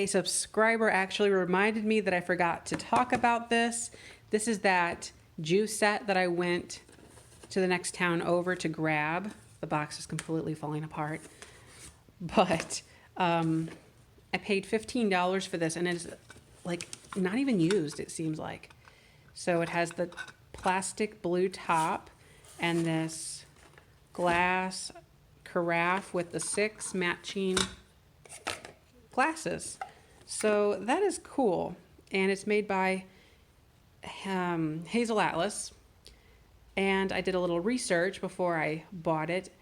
A subscriber actually reminded me that I forgot to talk about this. This is that juice set that I went to the next town over to grab. The box is completely falling apart. But I paid $15 for this, and it's like not even used, it seems like. So it has the plastic blue top and this glass carafe with the 6 matching glasses. So that is cool. And it's made by Hazel Atlas. And I did a little research before I bought it.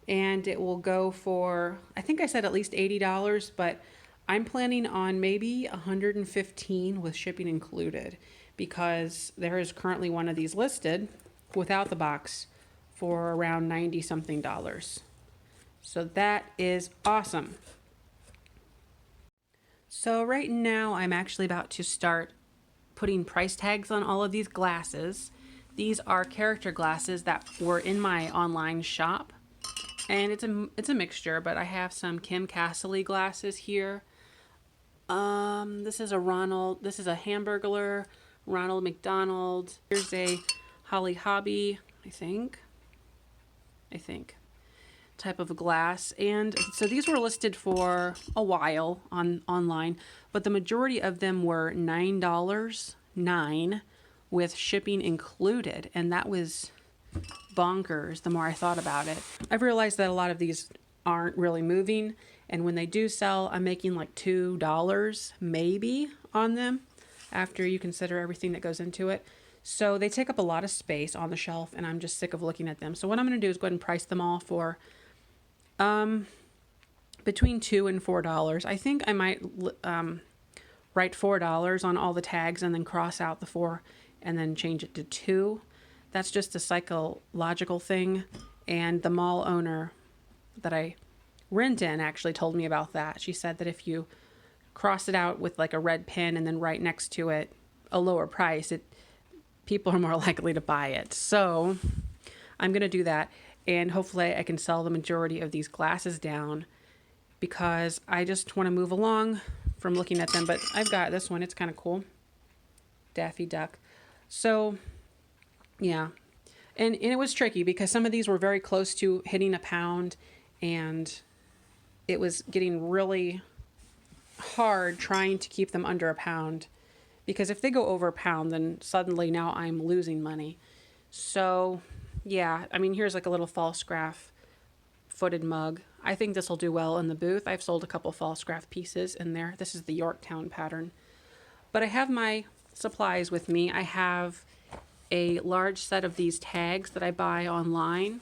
And it will go for, I think I said at least $80, but I'm planning on maybe $115 with shipping included, because there is currently one of these listed without the box for around $90 something. So that is awesome. So right now I'm actually about to start putting price tags on all of these glasses. These are character glasses that were in my online shop. And it's a mixture, but I have some Kim Castle glasses here. This is a Hamburglar, Ronald McDonald. Here's a Holly Hobby, I think, type of a glass. And so these were listed for a while online, but the majority of them were $9 with shipping included, and that was bonkers the more I thought about it. I've realized that a lot of these aren't really moving, and when they do sell, I'm making like $2 maybe on them after you consider everything that goes into it. So they take up a lot of space on the shelf, and I'm just sick of looking at them. So what I'm going to do is go ahead and price them all for between $2 and $4. I think I might write $4 on all the tags and then cross out the 4 and then change it to 2. That's just a psychological thing, and the mall owner that I rent in actually told me about that. She said that if you cross it out with like a red pen and then right next to it a lower price, people are more likely to buy it. So I'm going to do that, and hopefully I can sell the majority of these glasses down, because I just want to move along from looking at them. But I've got this one. It's kind of cool. Daffy Duck. So yeah, and it was tricky because some of these were very close to hitting a pound, and it was getting really hard trying to keep them under a pound, because if they go over a pound, then suddenly now I'm losing money. So yeah, I mean, here's like a little false graph footed mug. I think this will do well in the booth. I've sold a couple false graph pieces in there. This is the Yorktown pattern. But I have my supplies with me. I have a large set of these tags that I buy online.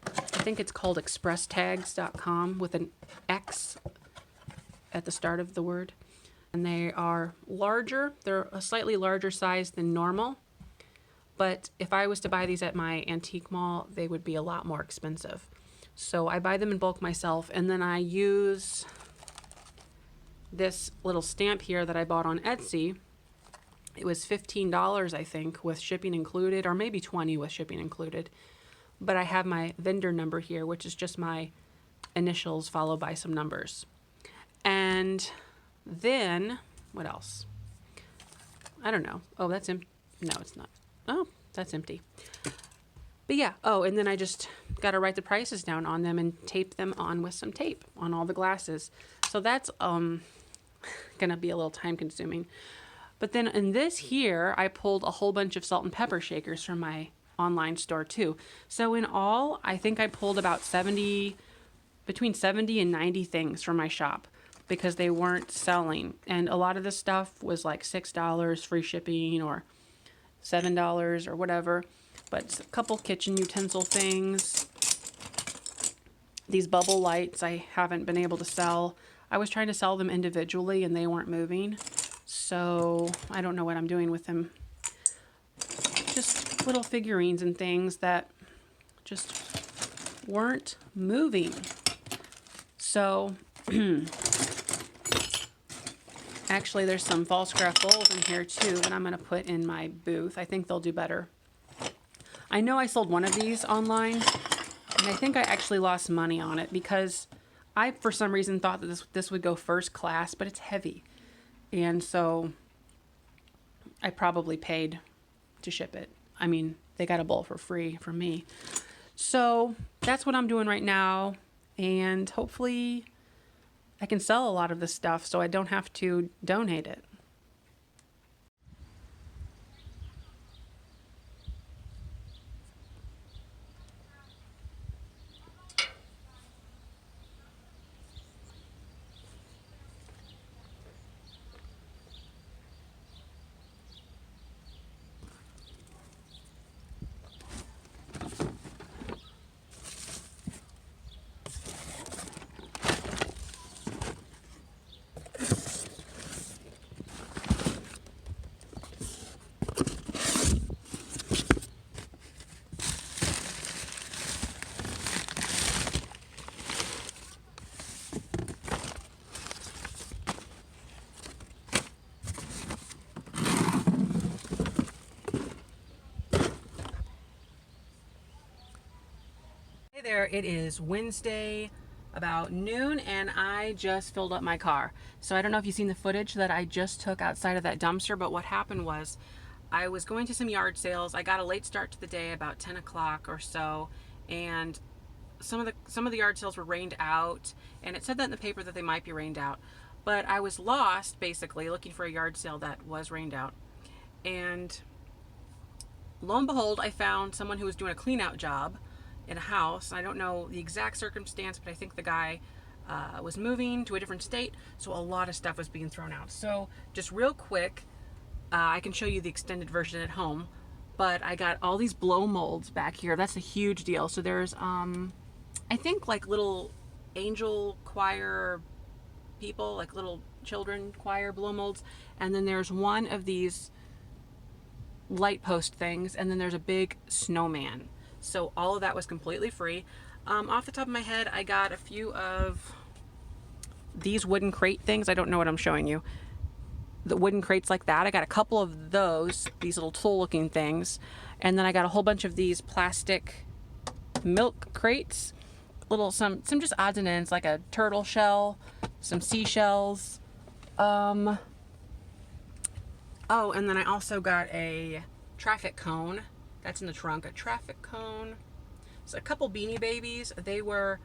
I think it's called expresstags.com with an X at the start of the word. And they are larger. They're a slightly larger size than normal. But if I was to buy these at my antique mall, they would be a lot more expensive. So I buy them in bulk myself, and then I use this little stamp here that I bought on Etsy. It was $15, I think, with shipping included, or maybe $20 with shipping included. But I have my vendor number here, which is just my initials followed by some numbers. And then, what else? I don't know. Oh, that's empty. No, it's not. Oh, that's empty. But yeah, oh, and then I just got to write the prices down on them and tape them on with some tape on all the glasses. So that's going to be a little time consuming. But then in this here, I pulled a whole bunch of salt and pepper shakers from my online store too. So in all, I think I pulled about between 70 and 90 things from my shop, because they weren't selling. And a lot of this stuff was like $6 free shipping or $7 or whatever. But a couple kitchen utensil things. These bubble lights I haven't been able to sell. I was trying to sell them individually and they weren't moving. So I don't know what I'm doing with them. Just little figurines and things that just weren't moving. So actually there's some false graph bowls in here too that I'm going to put in my booth. I think they'll do better. I know I sold one of these online, and I think I actually lost money on it because I for some reason thought that this would go first class, but it's heavy. And so I probably paid to ship it. I mean, they got a bowl for free from me. So that's what I'm doing right now. And hopefully I can sell a lot of this stuff so I don't have to donate it. Hey there, it is Wednesday about noon and I just filled up my car. So I don't know if you've seen the footage that I just took outside of that dumpster, but what happened was I was going to some yard sales. I got a late start to the day, about 10 o'clock or so, and some of the yard sales were rained out, and it said that in the paper that they might be rained out. But I was lost basically looking for a yard sale that was rained out. And lo and behold, I found someone who was doing a clean out job in a house. I don't know the exact circumstance, but I think the guy was moving to a different state, so a lot of stuff was being thrown out. So just real quick, I can show you the extended version at home, but I got all these blow molds back here. That's a huge deal. So there's I think like little angel choir people, like little children choir blow molds, and then there's one of these light post things, and then there's a big snowman. So all of that was completely free. Off the top of my head, I got a few of these wooden crate things. I don't know what I'm showing you. The wooden crates like that. I got a couple of those, these little tool looking things. And then I got a whole bunch of these plastic milk crates. Some just odds and ends, like a turtle shell, some seashells. Oh, and then I also got a traffic cone. That's in the trunk, a traffic cone. So a couple Beanie Babies. They were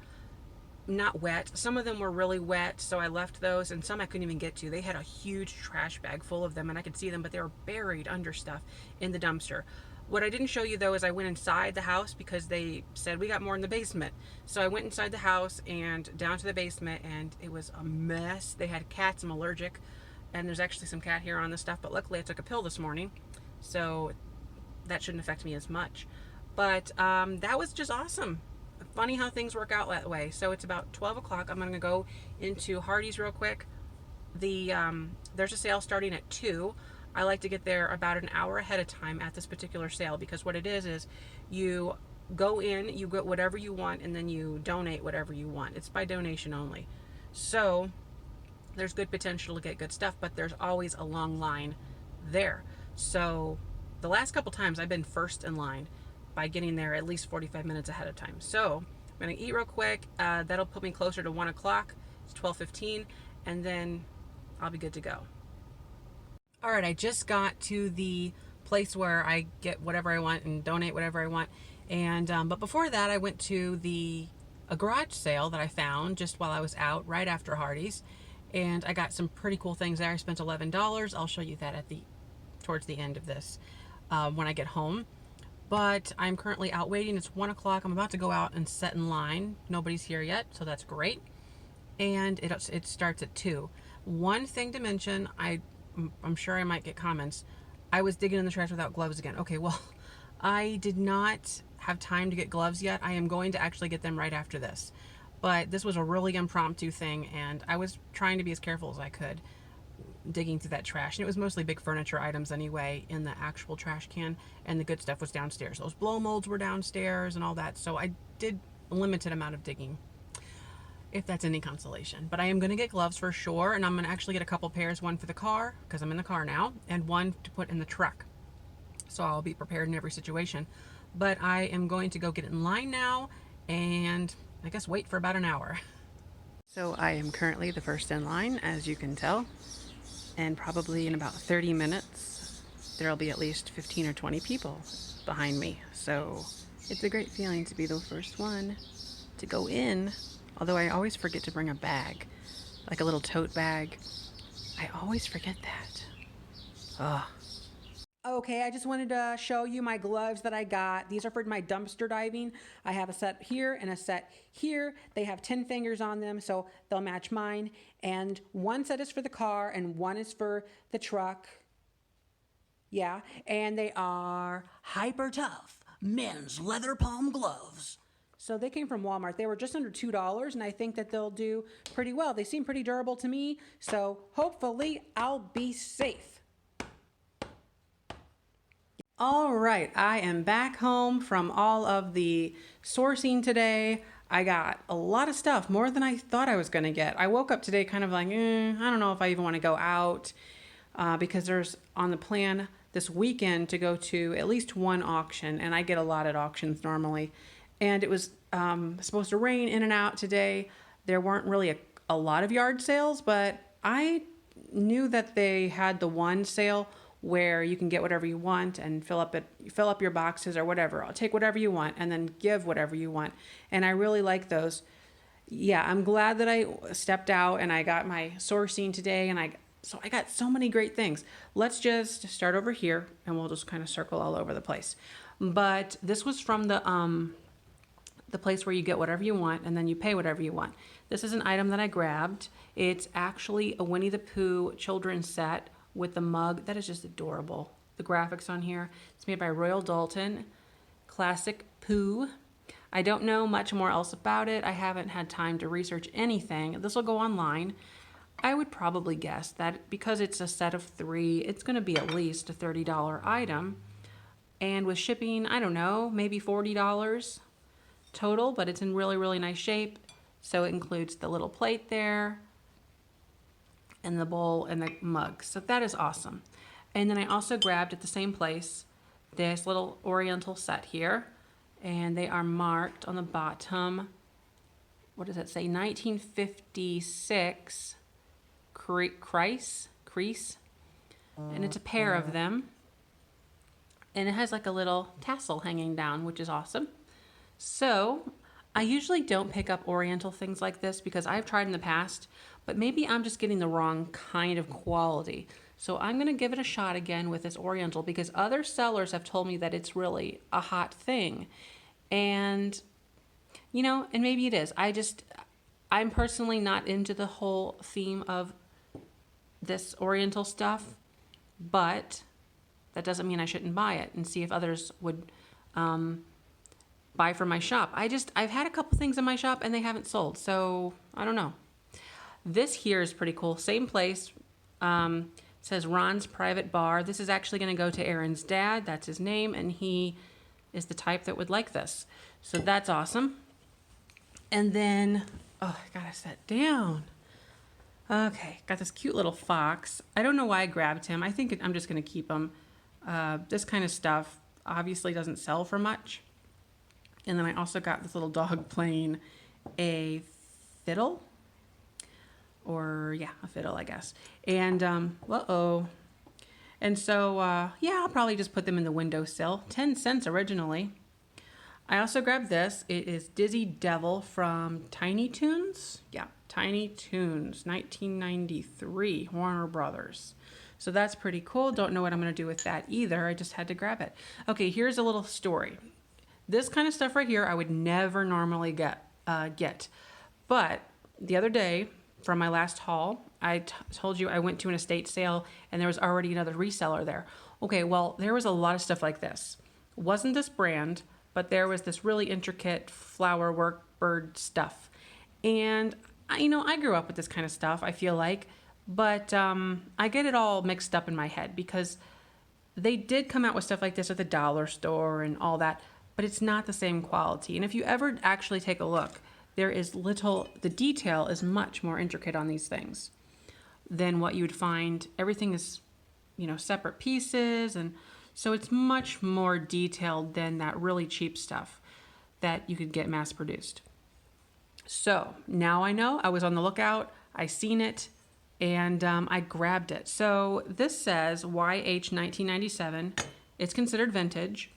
not wet. Some of them were really wet, so I left those, and some I couldn't even get to. They had a huge trash bag full of them, and I could see them, but they were buried under stuff in the dumpster. What I didn't show you, though, is I went inside the house because they said we got more in the basement. So I went inside the house and down to the basement, and it was a mess. They had cats. I'm allergic, and there's actually some cat hair on this stuff, but luckily I took a pill this morning, so that shouldn't affect me as much. But that was just awesome. Funny how things work out that way. So it's about 12 o'clock. I'm going to go into Hardee's real quick. There's a sale starting at 2. I like to get there about an hour ahead of time at this particular sale, because what it is you go in, you get whatever you want, and then you donate whatever you want. It's by donation only. So there's good potential to get good stuff, but there's always a long line there. So the last couple times I've been first in line by getting there at least 45 minutes ahead of time. So I'm going to eat real quick. That'll put me closer to 1 o'clock. It's 12:15, and then I'll be good to go. All right, I just got to the place where I get whatever I want and donate whatever I want. And but before that, I went to a garage sale that I found just while I was out right after Hardee's, and I got some pretty cool things there. I spent $11. I'll show you that towards the end of this when I get home. But I'm currently out waiting. It's 1 o'clock. I'm about to go out and set in line. Nobody's here yet, so that's great. And it starts at 2. One thing to mention, I'm sure I might get comments. I was digging in the trash without gloves again. Okay, well, I did not have time to get gloves yet. I am going to actually get them right after this. But this was a really impromptu thing, and I was trying to be as careful as I could digging through that trash. And it was mostly big furniture items anyway in the actual trash can, and the good stuff was downstairs. Those blow molds were downstairs and all that. So I did a limited amount of digging, if that's any consolation. But I am going to get gloves for sure, and I'm going to actually get a couple pairs, one for the car, because I'm in the car now, and one to put in the truck. So I'll be prepared in every situation. But I am going to go get in line now, and I guess wait for about an hour. So I am currently the first in line, as you can tell, and probably in about 30 minutes, there'll be at least 15 or 20 people behind me. So it's a great feeling to be the first one to go in, although I always forget to bring a bag, like a little tote bag. I always forget that. Ugh. Okay, I just wanted to show you my gloves that I got. These are for my dumpster diving. I have a set here and a set here. They have 10 fingers on them, so they'll match mine. And one set is for the car and one is for the truck. Yeah, and they are hyper tough men's leather palm gloves. So they came from Walmart. They were just under $2, and I think that they'll do pretty well. They seem pretty durable to me, so hopefully I'll be safe. All right, I am back home from all of the sourcing today. I got a lot of stuff, more than I thought I was gonna get. I woke up today kind of like, I don't know if I even wanna go out because there's on the plan this weekend to go to at least one auction, and I get a lot at auctions normally. And it was supposed to rain in and out today. There weren't really a lot of yard sales, but I knew that they had the one sale where you can get whatever you want and fill up your boxes or whatever. I'll take whatever you want and then give whatever you want. And I really like those. Yeah, I'm glad that I stepped out and I got my sourcing today, and I got so many great things. Let's just start over here and we'll just kind of circle all over the place. But this was from the place where you get whatever you want and then you pay whatever you want. This is an item that I grabbed. It's actually a Winnie the Pooh children's set with the mug. That is just adorable. The graphics on here. It's made by Royal Dalton. Classic Pooh. I don't know much more else about it. I haven't had time to research anything. This will go online. I would probably guess that because it's a set of 3, it's going to be at least a $30 item. And with shipping, I don't know, maybe $40 total, but it's in really, really nice shape. So it includes the little plate there, and the bowl and the mug. So that is awesome. And then I also grabbed at the same place this little oriental set here, and they are marked on the bottom. What does it say? 1956 crease, and it's a pair of them. And it has like a little tassel hanging down, which is awesome. So I usually don't pick up oriental things like this because I've tried in the past, but maybe I'm just getting the wrong kind of quality. So I'm going to give it a shot again with this oriental because other sellers have told me that it's really a hot thing. And, and maybe it is. I'm personally not into the whole theme of this oriental stuff, but that doesn't mean I shouldn't buy it and see if others would buy from my shop. I've had a couple things in my shop and they haven't sold, so I don't know. This here is pretty cool. Same place. Says Ron's Private Bar. This is actually going to go to Aaron's dad. That's his name, and he is the type that would like this. So that's awesome. And then, I gotta sit down. Okay, got this cute little fox. I don't know why I grabbed him. I think I'm just going to keep him. This kind of stuff obviously doesn't sell for much. And then I also got this little dog playing a fiddle. Or, yeah, a fiddle, I guess. And, And so, I'll probably just put them in the windowsill. 10 cents originally. I also grabbed this. It is Dizzy Devil from Tiny Toons. Yeah, Tiny Toons, 1993, Warner Brothers. So that's pretty cool. Don't know what I'm going to do with that either. I just had to grab it. Okay, here's a little story. This kind of stuff right here I would never normally get. But the other day, from my last haul, I told you I went to an estate sale and there was already another reseller there. Okay, well, there was a lot of stuff like this. Wasn't this brand, but there was this really intricate flower work bird stuff. And, I grew up with this kind of stuff, I feel like, but I get it all mixed up in my head because they did come out with stuff like this at the dollar store and all that, but it's not the same quality. And if you ever actually take a look, the detail is much more intricate on these things than what you would find. Everything is, separate pieces. And so it's much more detailed than that really cheap stuff that you could get mass produced. So now I know. I was on the lookout. I seen it, and I grabbed it. So this says YH 1997. It's considered vintage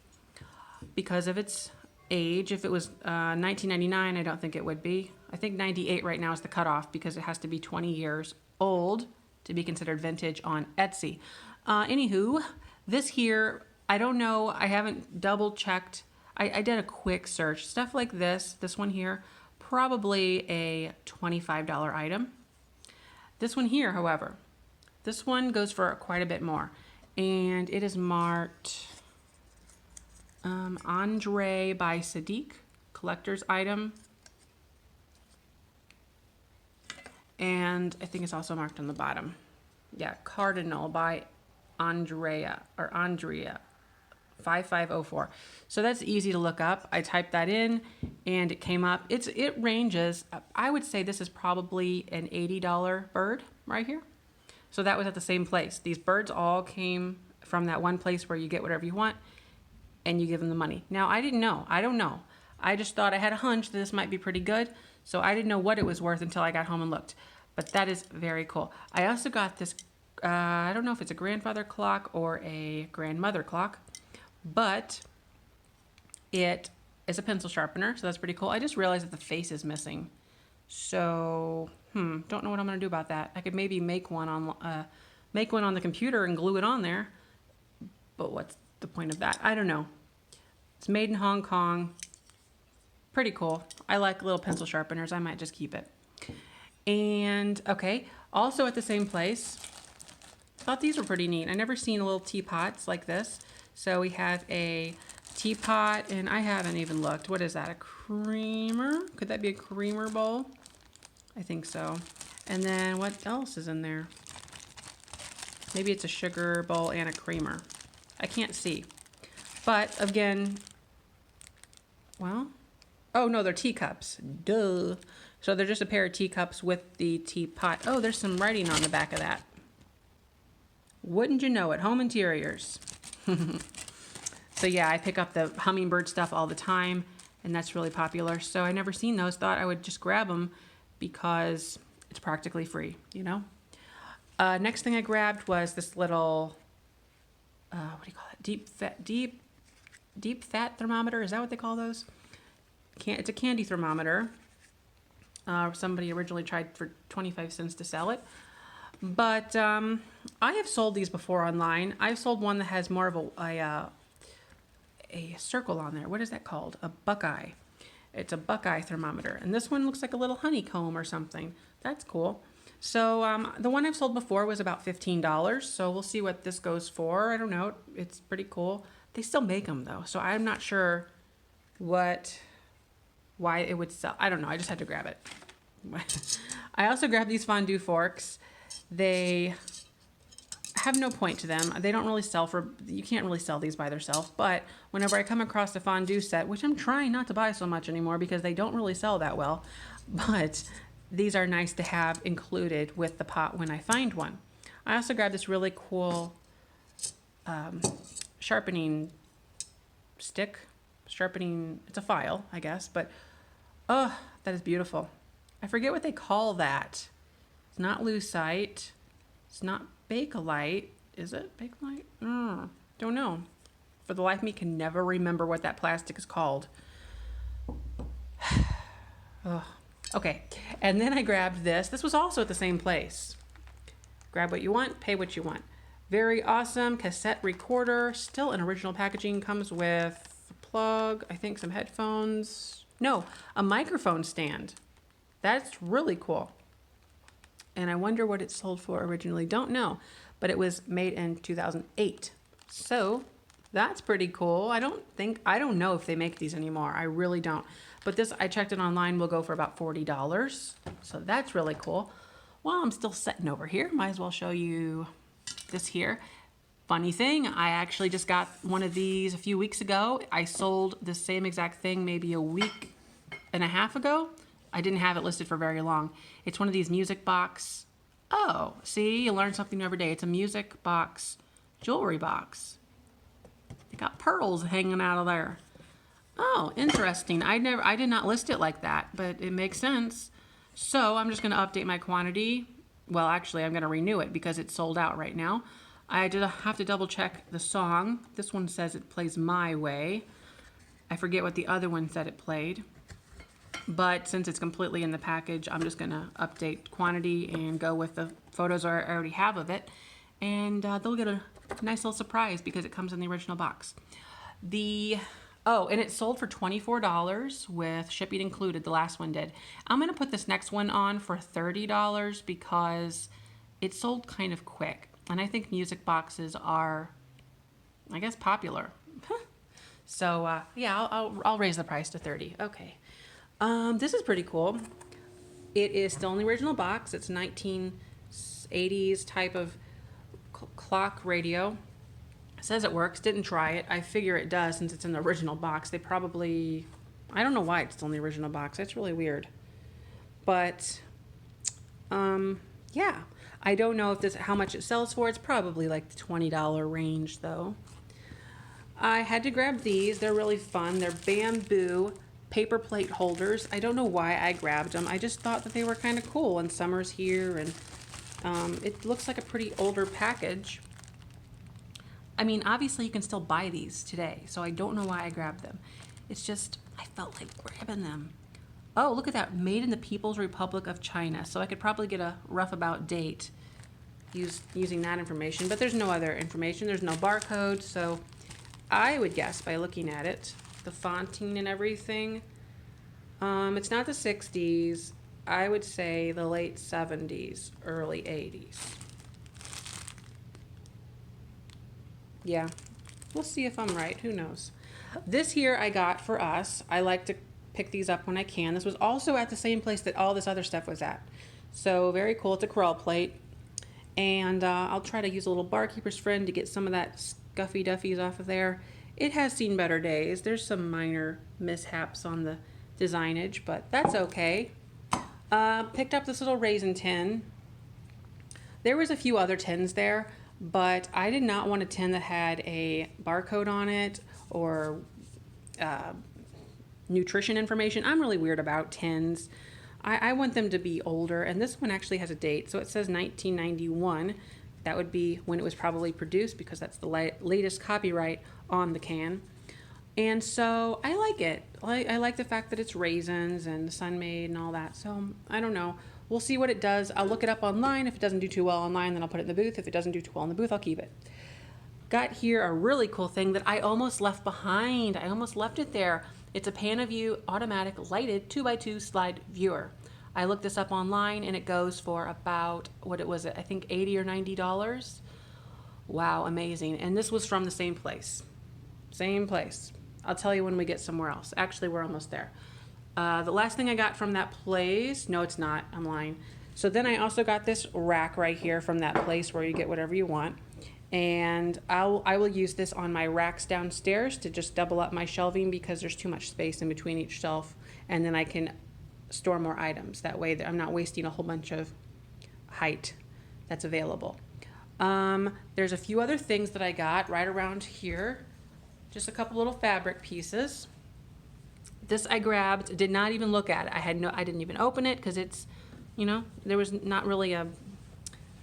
because of its age. If it was 1999, I don't think it would be. I think 98 right now is the cutoff because it has to be 20 years old to be considered vintage on Etsy. Anywho, this here, I don't know. I haven't double checked. I did a quick search. Stuff like this one here, probably a $25 item. This one here, however, this one goes for quite a bit more. And it is marked Andre by Sadiq, collector's item. And I think it's also marked on the bottom. Yeah, Cardinal by Andrea, 5504. So that's easy to look up. I typed that in and it came up. It ranges, I would say this is probably an $80 bird right here. So that was at the same place. These birds all came from that one place where you get whatever you want and you give them the money. Now, I didn't know. I don't know. I just thought I had a hunch that this might be pretty good. So I didn't know what it was worth until I got home and looked. But that is very cool. I also got this, I don't know if it's a grandfather clock or a grandmother clock, but it is a pencil sharpener. So that's pretty cool. I just realized that the face is missing. So, don't know what I'm going to do about that. I could maybe make one on the computer and glue it on there. But what's the point of that? I don't know. It's made in Hong Kong. Pretty cool. I like little pencil sharpeners. I might just keep it. And okay, also at the same place, thought these were pretty neat. I never seen little teapots like this. So we have a teapot, and I haven't even looked. What is that? A creamer? Could that be a creamer bowl? I think so. And then what else is in there? Maybe it's a sugar bowl and a creamer. I can't see. But again, well, oh no, they're teacups. Duh. So they're just a pair of teacups with the teapot. Oh, there's some writing on the back of that. Wouldn't you know it? Home interiors. So yeah, I pick up the hummingbird stuff all the time, and that's really popular. So I never seen those. Thought I would just grab them because it's practically free, you know? Next thing I grabbed was this little, what do you call it? Deep fat thermometer. Is that what they call those? It's a candy thermometer. Somebody originally tried for 25 cents to sell it. But I have sold these before online. I've sold one that has more of a circle on there. What is that called? A buckeye. It's a buckeye thermometer. And this one looks like a little honeycomb or something. That's cool. So the one I've sold before was about $15. So we'll see what this goes for. I don't know. It's pretty cool. They still make them though. So I'm not sure why it would sell. I don't know. I just had to grab it. I also grabbed these fondue forks. They have no point to them. They don't really sell you can't really sell these by themselves. But whenever I come across a fondue set, which I'm trying not to buy so much anymore because they don't really sell that well, but these are nice to have included with the pot when I find one. I also grabbed this really cool sharpening stick. It's a file, I guess, but oh, that is beautiful. I forget what they call that. It's not lucite. It's not Bakelite. Is it Bakelite? Don't know. For the life of me, can never remember what that plastic is called. Oh. Okay, and then I grabbed this. This was also at the same place. Grab what you want, pay what you want. Very awesome cassette recorder. Still in original packaging. Comes with a plug, I think some headphones. No, a microphone stand. That's really cool. And I wonder what it sold for originally. Don't know, but it was made in 2008. So that's pretty cool. I don't know if they make these anymore. I really don't. But this, I checked it online, will go for about $40. So that's really cool. While I'm still sitting over here, might as well show you this here. Funny thing, I actually just got one of these a few weeks ago. I sold the same exact thing maybe a week and a half ago. I didn't have it listed for very long. It's one of these music box. Oh, see, you learn something new every day. It's a music box, jewelry box. They got pearls hanging out of there. Oh, interesting. I did not list it like that, but it makes sense. So I'm just going to update my quantity. Well, actually, I'm going to renew it because it's sold out right now. I did have to double check the song. This one says it plays My Way. I forget what the other one said it played. But since it's completely in the package, I'm just going to update quantity and go with the photos I already have of it. And they'll get a nice little surprise because it comes in the original box. Oh, and it sold for $24 with shipping included. The last one did. I'm going to put this next one on for $30 because it sold kind of quick. And I think music boxes are, I guess, popular. So, yeah, I'll raise the price to $30. Okay. This is pretty cool. It is still in the original box. It's 1980s type of clock radio. It says it works. Didn't try it. I figure it does since it's in the original box. They probably, I don't know why it's still in the original box. It's really weird. But, yeah. I don't know if how much it sells for. It's probably like the $20 range though. I had to grab these. They're really fun. They're bamboo paper plate holders. I don't know why I grabbed them. I just thought that they were kind of cool, and summer's here, and it looks like a pretty older package. I mean, obviously you can still buy these today, so I don't know why I grabbed them. It's just, I felt like grabbing them. Oh, look at that, made in the People's Republic of China. So I could probably get a rough about date using that information, but there's no other information. There's no barcode, so I would guess by looking at it, the fonting and everything, it's not the 60s. I would say the late 70s, early 80s. Yeah, we'll see if I'm right. Who knows? This here I got for us. I like to pick these up when I can. This was also at the same place that all this other stuff was at. So very cool. It's a crawl plate. And I'll try to use a little barkeeper's friend to get some of that scuffy duffies off of there. It has seen better days. There's some minor mishaps on the designage, but that's okay. Picked up this little Raisin Tin. There was a few other tins there, but I did not want a tin that had a barcode on it or nutrition information. I'm really weird about tins. I want them to be older, and this one actually has a date, so it says 1991. That would be when it was probably produced because that's the latest copyright on the can. And so I like it. I like the fact that it's raisins and sun-made and all that. So I don't know. We'll see what it does. I'll look it up online. If it doesn't do too well online, then I'll put it in the booth. If it doesn't do too well in the booth, I'll keep it. Got here a really cool thing that I almost left behind. I almost left it there. It's a PanaView automatic lighted 2x2 slide viewer. I looked this up online and it goes for about, what it was, I think $80 or $90. Wow, amazing. And this was from the same place. Same place. I'll tell you when we get somewhere else. Actually, we're almost there. The last thing I got from that place, no, it's not, I'm lying. So then I also got this rack right here from that place where you get whatever you want. And I will use this on my racks downstairs to just double up my shelving because there's too much space in between each shelf. And then I can store more items. That way I'm not wasting a whole bunch of height that's available. There's a few other things that I got right around here. Just a couple little fabric pieces. This I grabbed, did not even look at it. I didn't even open it because it's, you know, there was not really I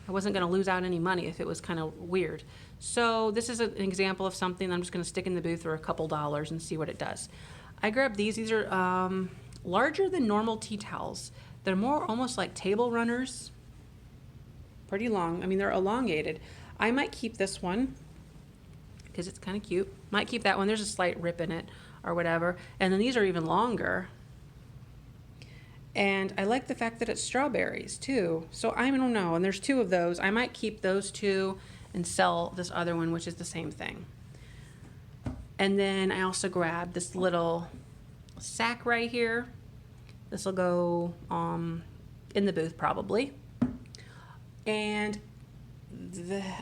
wasn't going to lose out any money if it was kind of weird. So this is an example of something I'm just going to stick in the booth for a couple dollars and see what it does. I grabbed these. These are larger than normal tea towels. They're more almost like table runners. Pretty long. I mean, they're elongated. I might keep this one because it's kind of cute. Might keep that one. There's a slight rip in it or whatever. And then these are even longer. And I like the fact that it's strawberries too. So I don't know. And there's two of those. I might keep those two and sell this other one, which is the same thing. And then I also grabbed this little sack right here. This will go in the booth probably. And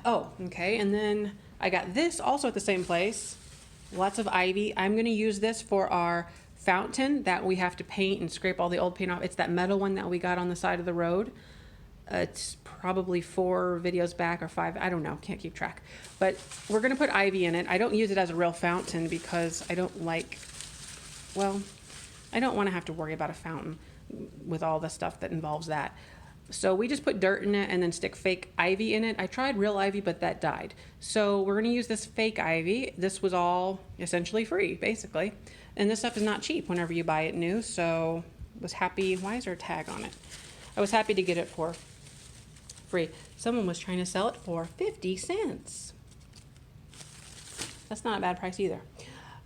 okay. And then I got this also at the same place. Lots of ivy. I'm going to use this for our fountain that we have to paint and scrape all the old paint off. It's that metal one that we got on the side of the road. It's probably 4 videos back or 5. I don't know. Can't keep track. But we're going to put ivy in it. I don't use it as a real fountain because I don't like well, I don't want to have to worry about a fountain with all the stuff that involves that. So we just put dirt in it and then stick fake ivy in it. I tried real ivy, but that died. So we're going to use this fake ivy. This was all essentially free, basically. And this stuff is not cheap whenever you buy it new. So I was happy. Why is there a tag on it? I was happy to get it for free. Someone was trying to sell it for 50 cents. That's not a bad price either.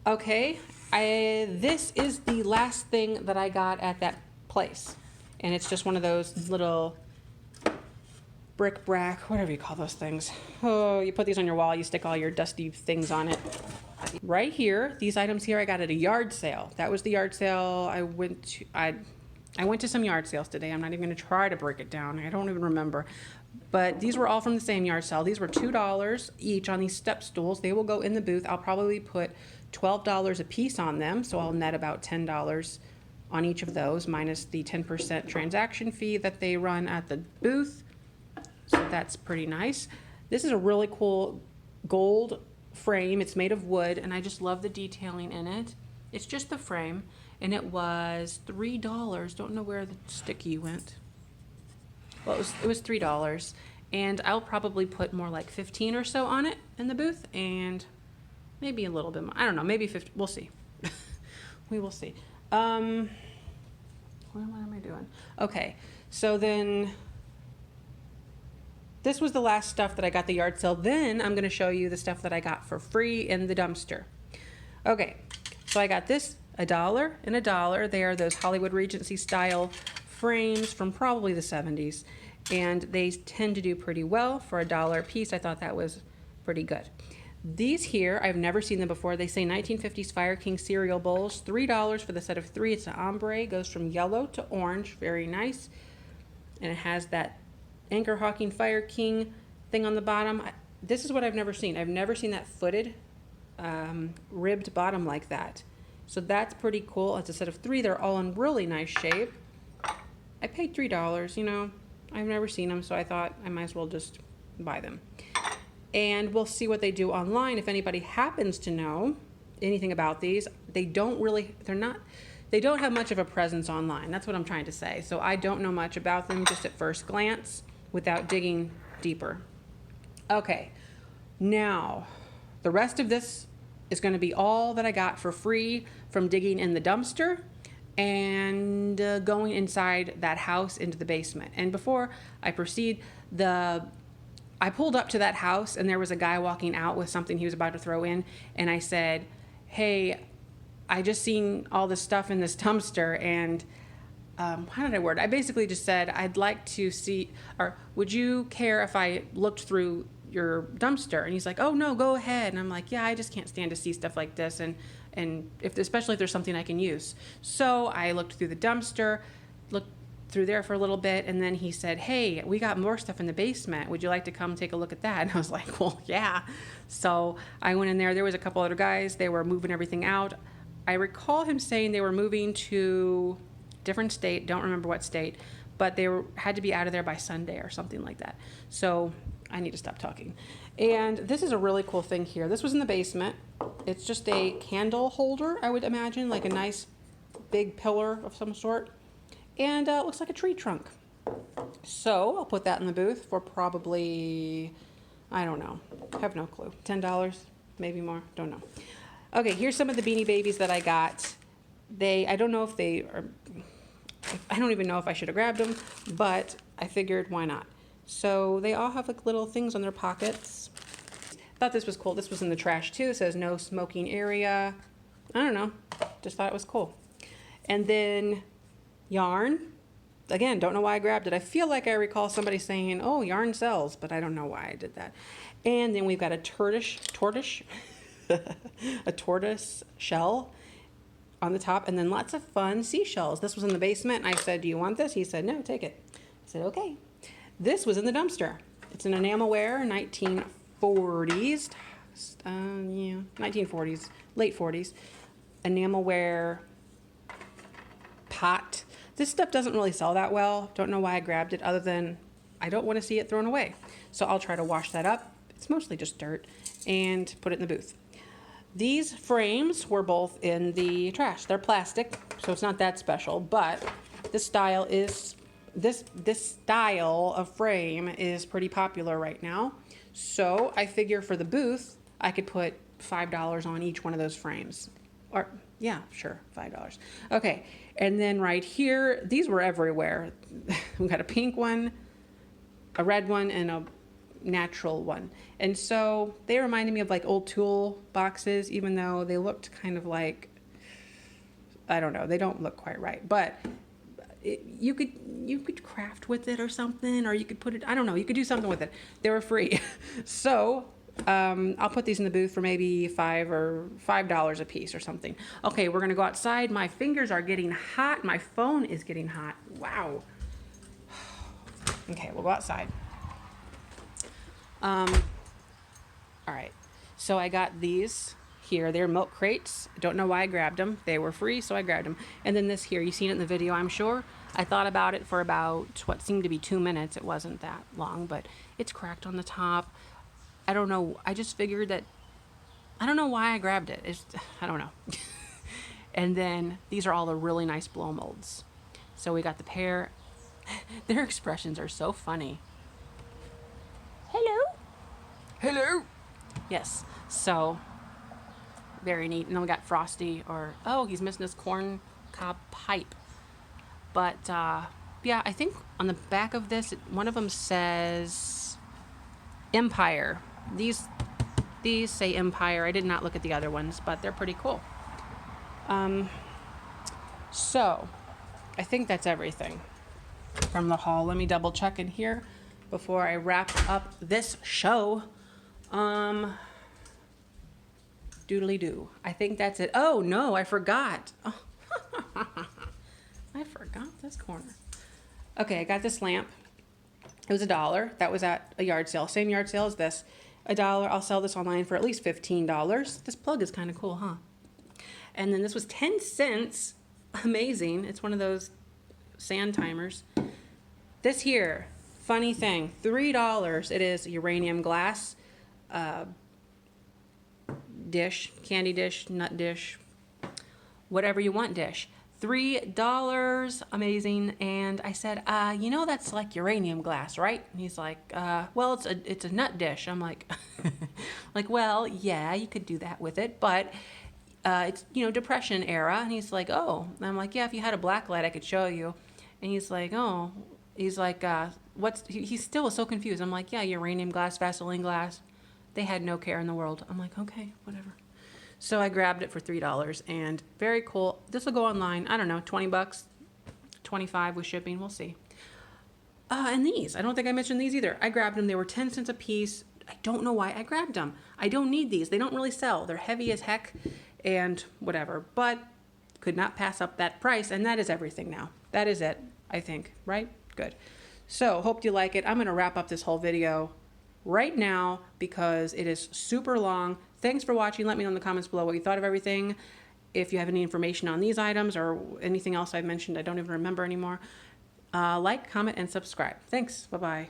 Okay, this is the last thing that I got at that place. And it's just one of those little brick Brak, whatever you call those things. Oh, you put these on your wall, you stick all your dusty things on it. Right here, these items here I got at a yard sale. That was the yard sale I went to. I went to some yard sales today. I'm not even going to try to break it down. I don't even remember. But these were all from the same yard sale. These were $2 each on these step stools. They will go in the booth. I'll probably put $12 a piece on them, so I'll net about $10 on each of those, minus the 10% transaction fee that they run at the booth. So that's pretty nice. This is a really cool gold frame. It's made of wood, and I just love the detailing in it. It's just the frame, and it was $3. Don't know where the sticky went. Well, it was $3, and I'll probably put more like 15 or so on it in the booth, and maybe a little bit more. I don't know, maybe 50. We'll see. We will see. What am I doing? Okay, so then this was the last stuff that I got at the yard sale. Then I'm going to show you the stuff that I got for free in the dumpster. Okay, so I got this $1 and $1. They are those Hollywood Regency style frames from probably the 70s, and they tend to do pretty well for $1 a piece. I thought that was pretty good. These here, I've never seen them before. They say 1950s Fire King cereal bowls, $3 for the set of 3. It's an ombre, goes from yellow to orange, very nice. And it has that Anchor Hawking Fire King thing on the bottom. This is what I've never seen. I've never seen that footed, ribbed bottom like that. So that's pretty cool. It's a set of 3. They're all in really nice shape. I paid $3, you know. I've never seen them, so I thought I might as well just buy them. And we'll see what they do online. If anybody happens to know anything about these, they don't have much of a presence online. That's what I'm trying to say. So I don't know much about them just at first glance without digging deeper. Okay, now the rest of this is going to be all that I got for free from digging in the dumpster and going inside that house into the basement. And before I proceed, I pulled up to that house and there was a guy walking out with something he was about to throw in, and I said, hey, I just seen all this stuff in this dumpster, and how did I word it? I basically just said, I'd like to see, or would you care if I looked through your dumpster? And he's like, oh no, go ahead. And I'm like, yeah, I just can't stand to see stuff like this, and especially if there's something I can use. So I looked through the dumpster, looked through there for a little bit, and then he said, hey, we got more stuff in the basement. Would you like to come take a look at that? And I was like, well, yeah. So I went in there. There was a couple other guys. They were moving everything out. I recall him saying they were moving to a different state. Don't remember what state, but they had to be out of there by Sunday or something like that. So I need to stop talking. And this is a really cool thing here. This was in the basement. It's just a candle holder, I would imagine, like a nice big pillar of some sort. And it looks like a tree trunk. So I'll put that in the booth for probably, I don't know, have no clue, $10, maybe more, don't know. Okay, here's some of the Beanie Babies that I got. I don't know if they are, I don't even know if I should have grabbed them, but I figured why not. So they all have like little things on their pockets. Thought this was cool. This was in the trash too. It says no smoking area. I don't know, just thought it was cool. And then yarn. Again, don't know why I grabbed it. I feel like I recall somebody saying, oh, yarn sells, but I don't know why I did that. And then we've got a tortoise shell on the top, and then lots of fun seashells. This was in the basement, and I said, do you want this? He said, no, take it. I said, okay. This was in the dumpster. It's an Enamelware, 1940s, 1940s, late 40s, Enamelware pot. This stuff doesn't really sell that well. Don't know why I grabbed it, other than I don't want to see it thrown away. So I'll try to wash that up. It's mostly just dirt, and put it in the booth. These frames were both in the trash. They're plastic, so it's not that special, but this style is, this style of frame is pretty popular right now. So I figure for the booth, I could put $5 on each one of those frames. Or, yeah, sure, $5. Okay, and then right here, these were everywhere. We got a pink one, a red one, and a natural one. And so they reminded me of like old tool boxes, even though they looked kind of like, I don't know, they don't look quite right. But you could craft with it or something, or you could put it, I don't know, you could do something with it. They were free. So I'll put these in the booth for maybe $5 a piece or something. Okay, we're gonna go outside. My fingers are getting hot. My phone is getting hot. Wow. Okay, we'll go outside. All right, so I got these here. They're milk crates. I don't know why I grabbed them. They were free, so I grabbed them. And then this here, you've seen it in the video, I'm sure. I thought about it for about what seemed to be 2 minutes. It wasn't that long, but it's cracked on the top. I don't know. I just figured that, I don't know why I grabbed it. I don't know. And then these are all the really nice blow molds. So we got the pair. Their expressions are so funny. Hello. Hello. Yes. So very neat. And then we got Frosty, or oh, he's missing his corn cob pipe. But yeah, I think on the back of this, one of them says Empire. These say Empire. I did not look at the other ones, but they're pretty cool. So I think that's everything from the haul. Let me double check in here before I wrap up this show. Doodly doo. I think that's it. Oh no, I forgot. Oh. I forgot this corner. Okay, I got this lamp. It was $1. That was at a yard sale. Same yard sale as this. $1. I'll sell this online for at least $15. This plug is kind of cool, huh? And then this was 10 cents. Amazing. It's one of those sand timers. This here, funny thing, $3. It is uranium glass dish, candy dish, nut dish, whatever you want dish. $3, amazing. And I said, you know, that's like uranium glass, right? And he's like, well, it's a nut dish. I'm like, like, well, yeah, you could do that with it, but it's, you know, Depression era. And he's like, oh, and I'm like, yeah, if you had a black light, I could show you. And he's like, oh, he's like, he still was so confused. I'm like, yeah, uranium glass, Vaseline glass. They had no care in the world. I'm like, okay, whatever. So I grabbed it for $3 and very cool. This will go online, I don't know, 20 bucks, 25 with shipping, we'll see. And these, I don't think I mentioned these either. I grabbed them, they were 10 cents a piece. I don't know why I grabbed them. I don't need these, they don't really sell. They're heavy as heck and whatever, but could not pass up that price, and that is everything now. That is it, I think, right? Good. So, hope you like it. I'm gonna wrap up this whole video right now because it is super long. Thanks for watching. Let me know in the comments below what you thought of everything. If you have any information on these items or anything else I've mentioned, I don't even remember anymore. Like, comment, and subscribe. Thanks. Bye-bye.